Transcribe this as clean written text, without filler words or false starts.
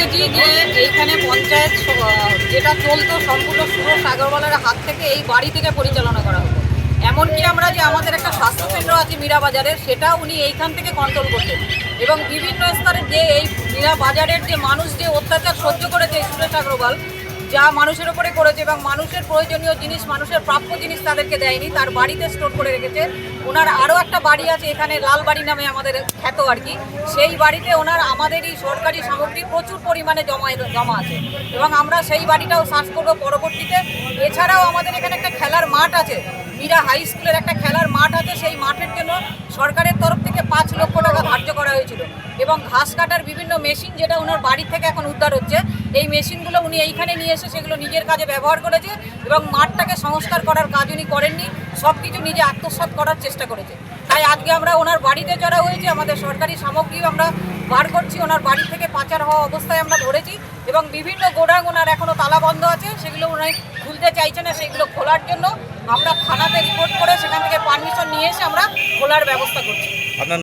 দেখেছি যে এইখানে পঞ্চায়েত যেটা চলতো সম্পূর্ণ সুরজ আগরওয়ালের হাত থেকে এই বাড়ি থেকে পরিচালনা করা হতো। এমনকি আমরা যে আমাদের একটা স্বাস্থ্যকেন্দ্র আছে মীরা বাজারের, সেটা উনি এইখান থেকে কন্ট্রোল করতেন। এবং বিভিন্ন স্তরের যে এই মীরা বাজারের যে মানুষ যে অত্যাচার সহ্য করেছে এই সুরেশ আগরওয়াল, যা মানুষের ওপরে করেছে এবং মানুষের প্রয়োজনীয় জিনিস, মানুষের প্রাপ্য জিনিস তাদেরকে দেয়নি, তার বাড়িতে স্টোর করে রেখেছে। ওনার আরও একটা বাড়ি আছে এখানে, লালবাড়ি নামে আমাদের খ্যাত আর কি, সেই বাড়িতে ওনার আমাদেরই সরকারি সামগ্রী প্রচুর পরিমাণে জমা আছে এবং আমরা সেই বাড়িটাও সার্চ করবো পরবর্তীতে। এছাড়াও আমাদের এখানে একটা খেলার মাঠ আছে, মীরা হাই স্কুলের একটা খেলার মাঠ আছে, সেই মাঠের জন্য সরকারের তরফ থেকে 5 লক্ষ টাকা ধার্য করা হয়েছিল এবং ঘাস কাটার বিভিন্ন মেশিন যেটা ওনার বাড়ি থেকে এখন উদ্ধার হচ্ছে, এই মেশিনগুলো উনি এইখানে নিয়ে এসে সেগুলো নিজের কাজে ব্যবহার করেছে এবং মাঠটাকে সংস্কার করার কাজ উনি করেননি, সব কিছু নিজে আত্মসাৎ করার চেষ্টা করেছে। তাই আজকে আমরা ওনার বাড়িতে চড়া হয়েছে, আমাদের সরকারি সামগ্রীও আমরা বার করছি, ওনার বাড়ি থেকে পাচার হওয়া অবস্থায় আমরা ধরেছি এবং বিভিন্ন গোডাউন ওনার এখনও তালা বন্ধ আছে, সেগুলো উনি খুলতে চাইছে না, সেগুলো খোলার জন্য আমরা থানাতে রিপোর্ট করে সেখান থেকে পারমিশন নিয়ে এসে আমরা খোলার ব্যবস্থা করছি।